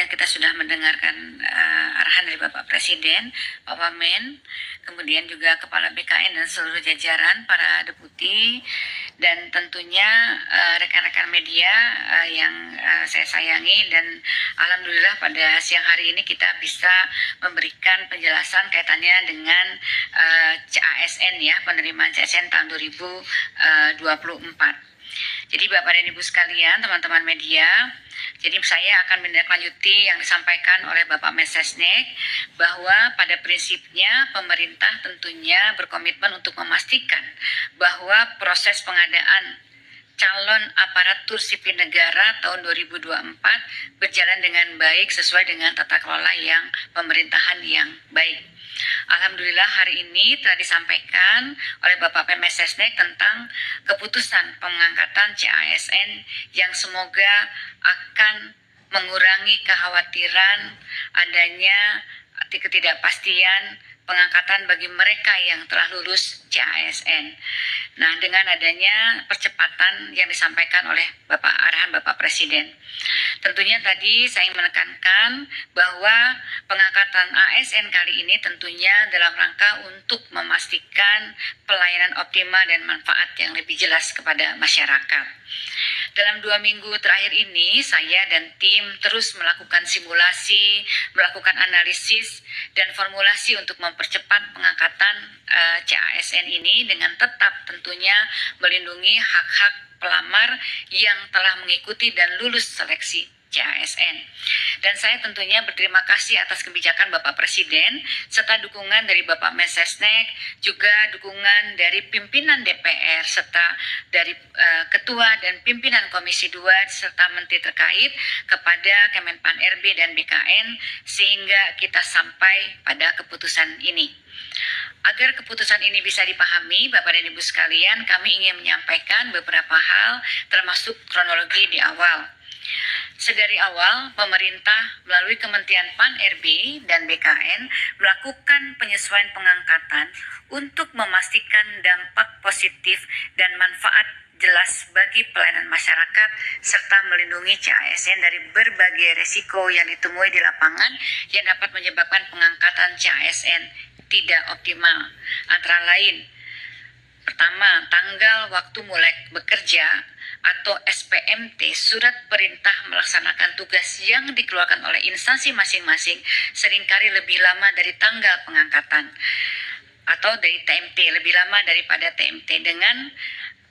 kita sudah mendengarkan arahan dari Bapak Presiden, Pak Wamen, kemudian juga Kepala BKN dan seluruh jajaran, para deputi, dan tentunya rekan-rekan media yang saya sayangi. Dan alhamdulillah pada siang hari ini kita bisa memberikan penjelasan kaitannya dengan CASN ya, penerimaan CASN tahun 2024. Jadi Bapak dan Ibu sekalian, teman-teman media, jadi saya akan menindaklanjuti yang disampaikan oleh Bapak Mensesnek, bahwa pada prinsipnya pemerintah tentunya berkomitmen untuk memastikan bahwa proses pengadaan calon aparatur sipil negara tahun 2024 berjalan dengan baik sesuai dengan tata kelola yang pemerintahan yang baik. Alhamdulillah hari ini telah disampaikan oleh Bapak Mensesnek tentang keputusan pengangkatan CASN yang semoga akan mengurangi kekhawatiran adanya ketidakpastian pengangkatan bagi mereka yang telah lulus CASN. Nah, dengan adanya percepatan yang disampaikan oleh arahan Bapak Presiden. Tentunya tadi saya menekankan bahwa pengangkatan ASN kali ini tentunya dalam rangka untuk memastikan pelayanan optimal dan manfaat yang lebih jelas kepada masyarakat. Dalam 2 minggu terakhir ini, saya dan tim terus melakukan simulasi, melakukan analisis, dan formulasi untuk mempercepat pengangkatan CASN ini dengan tetap tentunya melindungi hak-hak pelamar yang telah mengikuti dan lulus seleksi CASN. Dan saya tentunya berterima kasih atas kebijakan Bapak Presiden serta dukungan dari Bapak Mensesnek, juga dukungan dari pimpinan DPR serta dari Ketua dan pimpinan Komisi 2 serta Menteri terkait kepada Kemenpan RB dan BKN sehingga kita sampai pada keputusan ini. Agar keputusan ini bisa dipahami, Bapak dan Ibu sekalian, kami ingin menyampaikan beberapa hal termasuk kronologi di awal. Sedari awal, pemerintah melalui Kementerian Pan-RB dan BKN melakukan penyesuaian pengangkatan untuk memastikan dampak positif dan manfaat jelas bagi pelayanan masyarakat serta melindungi CASN dari berbagai resiko yang ditemui di lapangan yang dapat menyebabkan pengangkatan CASN tidak optimal. Antara lain, pertama, tanggal waktu mulai bekerja atau SPMT, surat perintah melaksanakan tugas yang dikeluarkan oleh instansi masing-masing seringkali lebih lama dari tanggal pengangkatan atau dari TMT, lebih lama daripada TMT. Dengan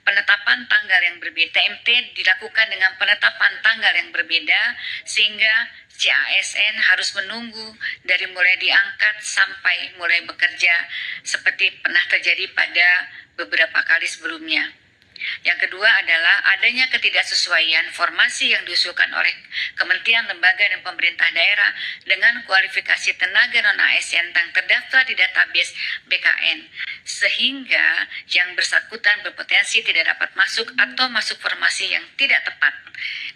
penetapan tanggal yang berbeda, TMT dilakukan dengan penetapan tanggal yang berbeda sehingga CASN harus menunggu dari mulai diangkat sampai mulai bekerja seperti pernah terjadi pada beberapa kali sebelumnya. Yang kedua adalah adanya ketidaksesuaian formasi yang diusulkan oleh kementerian, lembaga, dan pemerintah daerah dengan kualifikasi tenaga non-ASN yang terdaftar di database BKN, sehingga yang bersangkutan berpotensi tidak dapat masuk atau masuk formasi yang tidak tepat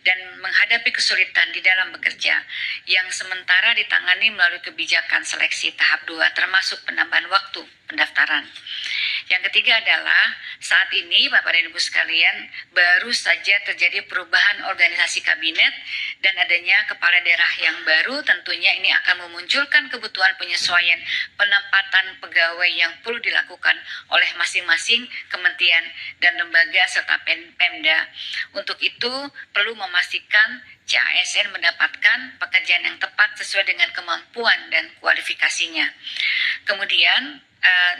dan menghadapi kesulitan di dalam bekerja yang sementara ditangani melalui kebijakan seleksi tahap 2 termasuk penambahan waktu pendaftaran. Yang ketiga adalah saat ini Bapak dan Ibu sekalian baru saja terjadi perubahan organisasi kabinet dan adanya kepala daerah yang baru, tentunya ini akan memunculkan kebutuhan penyesuaian penempatan pegawai yang perlu dilakukan oleh masing-masing kementerian dan lembaga serta Pemda. Untuk itu perlu memastikan CASN mendapatkan pekerjaan yang tepat sesuai dengan kemampuan dan kualifikasinya. Kemudian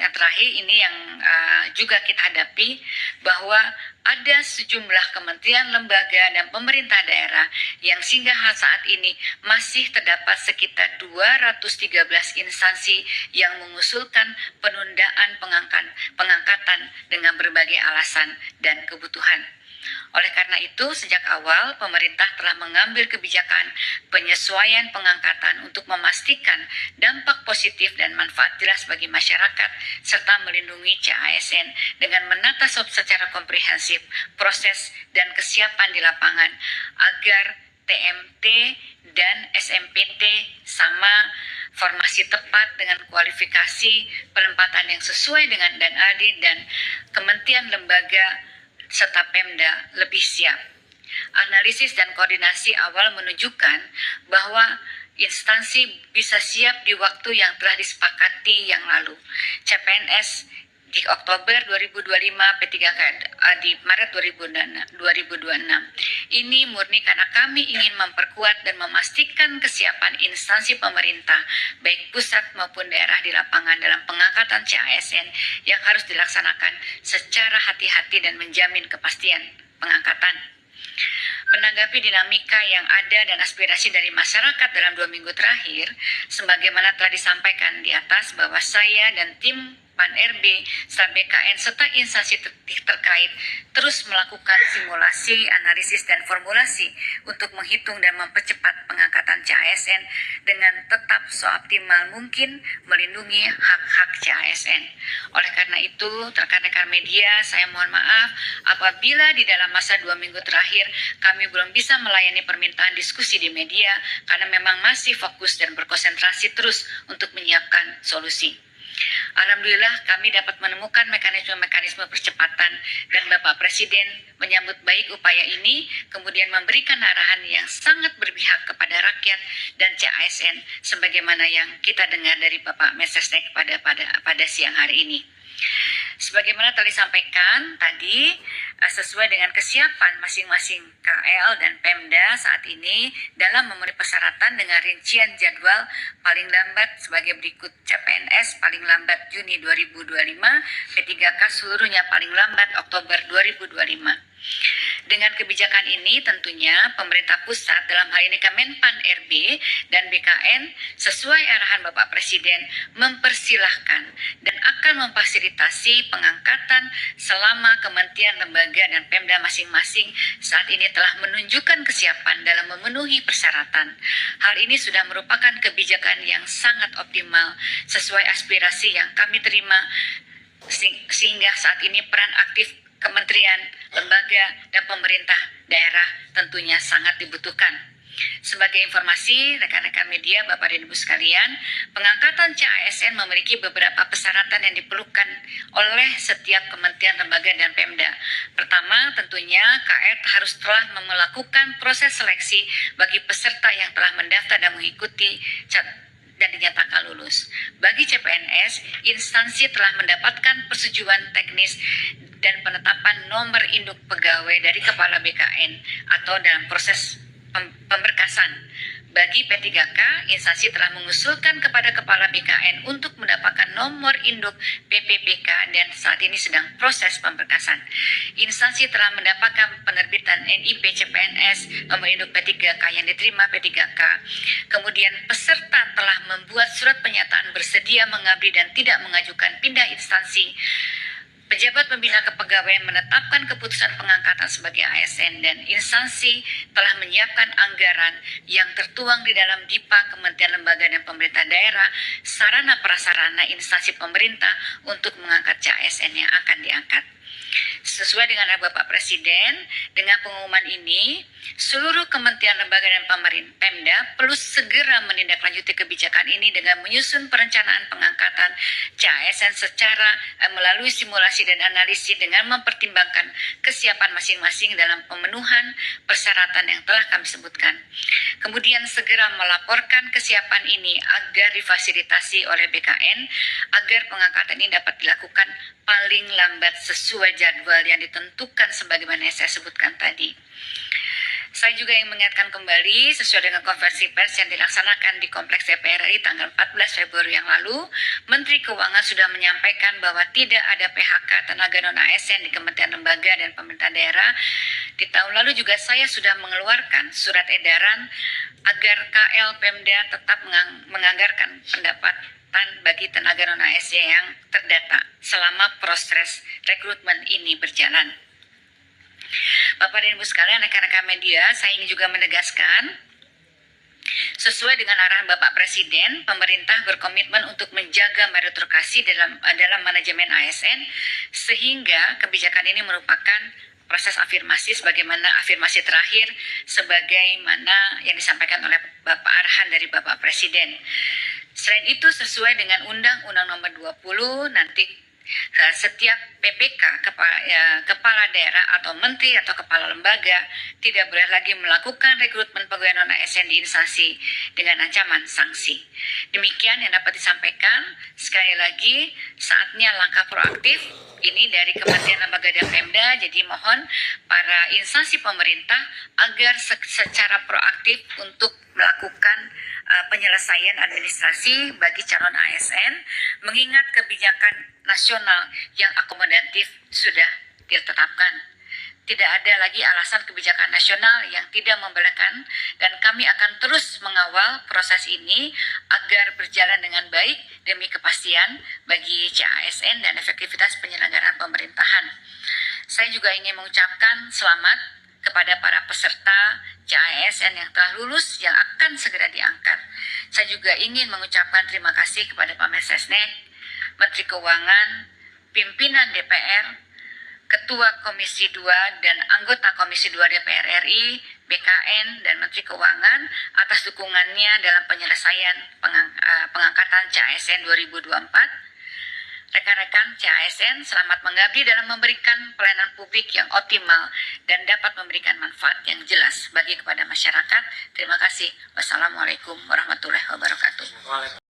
yang terakhir ini yang juga kita hadapi, bahwa ada sejumlah kementerian, lembaga, dan pemerintah daerah yang hingga saat ini masih terdapat sekitar 213 instansi yang mengusulkan penundaan pengangkatan dengan berbagai alasan dan kebutuhan. Oleh karena itu, sejak awal pemerintah telah mengambil kebijakan penyesuaian pengangkatan untuk memastikan dampak positif dan manfaat jelas bagi masyarakat serta melindungi CASN dengan menata secara komprehensif proses dan kesiapan di lapangan agar TMT dan SMPT sama formasi tepat dengan kualifikasi penempatan yang sesuai dengan dan adil, dan kementerian, lembaga, serta Pemda lebih siap. Analisis dan koordinasi awal menunjukkan bahwa instansi bisa siap di waktu yang telah disepakati yang lalu. CPNS di Oktober 2025, P3K di Maret 2026. Ini murni karena kami ingin memperkuat dan memastikan kesiapan instansi pemerintah, baik pusat maupun daerah di lapangan dalam pengangkatan CASN yang harus dilaksanakan secara hati-hati dan menjamin kepastian pengangkatan. Menanggapi dinamika yang ada dan aspirasi dari masyarakat dalam 2 minggu terakhir, sebagaimana telah disampaikan di atas bahwa saya dan tim PAN-RB, BKN, serta instansi terkait terus melakukan simulasi, analisis, dan formulasi untuk menghitung dan mempercepat pengangkatan CASN dengan tetap seoptimal mungkin melindungi hak-hak CASN. Oleh karena itu, rekan-rekan media, saya mohon maaf apabila di dalam masa 2 minggu terakhir kami belum bisa melayani permintaan diskusi di media karena memang masih fokus dan berkonsentrasi terus untuk menyiapkan solusi. Alhamdulillah kami dapat menemukan mekanisme-mekanisme percepatan dan Bapak Presiden menyambut baik upaya ini, kemudian memberikan arahan yang sangat berpihak kepada rakyat dan CASN sebagaimana yang kita dengar dari Bapak Mensesnek pada siang hari ini. Sebagaimana telah disampaikan tadi, sesuai dengan kesiapan masing-masing KL dan Pemda saat ini dalam memenuhi persyaratan dengan rincian jadwal paling lambat sebagai berikut: CPNS paling lambat Juni 2025, P3K seluruhnya paling lambat Oktober 2025. Dengan kebijakan ini tentunya pemerintah pusat dalam hal ini Kemenpan-RB dan BKN sesuai arahan Bapak Presiden mempersilahkan dan akan memfasilitasi pengangkatan selama kementerian, lembaga, dan Pemda masing-masing saat ini telah menunjukkan kesiapan dalam memenuhi persyaratan. Hal ini sudah merupakan kebijakan yang sangat optimal sesuai aspirasi yang kami terima, sehingga saat ini peran aktif kementerian, lembaga, dan pemerintah daerah tentunya sangat dibutuhkan. Sebagai informasi, rekan-rekan media, Bapak dan Ibu sekalian, pengangkatan CASN memiliki beberapa persyaratan yang diperlukan oleh setiap kementerian, lembaga, dan Pemda. Pertama, tentunya KR harus telah melakukan proses seleksi bagi peserta yang telah mendaftar dan mengikuti dan dinyatakan lulus. Bagi CPNS, instansi telah mendapatkan persetujuan teknis dan penetapan nomor induk pegawai dari Kepala BKN atau dalam proses pemberkasan. Bagi P3K, instansi telah mengusulkan kepada Kepala BKN untuk mendapatkan nomor induk PPBK dan saat ini sedang proses pemberkasan. Instansi telah mendapatkan penerbitan NIP CPNS nomor induk P3K yang diterima P3K. Kemudian peserta telah membuat surat pernyataan bersedia mengabdi dan tidak mengajukan pindah instansi. Pejabat pembina kepegawaian menetapkan keputusan pengangkatan sebagai ASN dan instansi telah menyiapkan anggaran yang tertuang di dalam DIPA Kementerian Lembaga dan Pemerintah Daerah, sarana prasarana instansi pemerintah untuk mengangkat CASN yang akan diangkat. Sesuai dengan Bapak Presiden, dengan pengumuman ini, seluruh kementerian, lembaga, dan pemerintah Pemda perlu segera menindaklanjuti kebijakan ini dengan menyusun perencanaan pengangkatan CASN secara melalui simulasi dan analisis dengan mempertimbangkan kesiapan masing-masing dalam pemenuhan persyaratan yang telah kami sebutkan. Kemudian segera melaporkan kesiapan ini agar difasilitasi oleh BKN agar pengangkatan ini dapat dilakukan paling lambat sesuai jadwal yang ditentukan sebagaimana yang saya sebutkan tadi. Saya juga ingin mengingatkan kembali sesuai dengan konferensi pers yang dilaksanakan di Kompleks DPR RI tanggal 14 Februari yang lalu, Menteri Keuangan sudah menyampaikan bahwa tidak ada PHK tenaga non-ASN di Kementerian Lembaga dan Pemerintah Daerah. Di tahun lalu juga saya sudah mengeluarkan surat edaran agar KL Pemda tetap menganggarkan pendapatan bagi tenaga non-ASN yang terdata selama proses rekrutmen ini berjalan. Bapak dan Ibu sekalian, rekan-rekan media, saya ingin juga menegaskan, sesuai dengan arahan Bapak Presiden, pemerintah berkomitmen untuk menjaga meritokrasi dalam manajemen ASN, sehingga kebijakan ini merupakan proses afirmasi sebagaimana afirmasi terakhir sebagaimana yang disampaikan oleh Bapak arahan dari Bapak Presiden. Selain itu, sesuai dengan Undang-Undang Nomor 20 nanti Setiap PPK, kepala daerah atau menteri atau kepala lembaga tidak boleh lagi melakukan rekrutmen pegawai non-ASN di instansi dengan ancaman sanksi. Demikian yang dapat disampaikan. Sekali lagi, saatnya langkah proaktif ini dari Kementerian Lembaga dan Pemda. Jadi mohon para instansi pemerintah agar secara proaktif untuk melakukan penyelesaian administrasi bagi calon ASN, mengingat kebijakan nasional yang akomodatif sudah ditetapkan. Tidak ada lagi alasan kebijakan nasional yang tidak membelakang, dan kami akan terus mengawal proses ini agar berjalan dengan baik demi kepastian bagi CASN dan efektivitas penyelenggaraan pemerintahan. Saya juga ingin mengucapkan selamat kepada para peserta CASN yang telah lulus yang akan segera diangkat. Saya juga ingin mengucapkan terima kasih kepada Pak Mensesnek, Menteri Keuangan, pimpinan DPR, Ketua Komisi 2 dan anggota Komisi 2 DPR RI, BKN, dan Menteri Keuangan atas dukungannya dalam penyelesaian pengangkatan CASN 2024. Rekan-rekan CASN, selamat mengabdi dalam memberikan pelayanan publik yang optimal dan dapat memberikan manfaat yang jelas bagi kepada masyarakat. Terima kasih. Wassalamualaikum warahmatullahi wabarakatuh.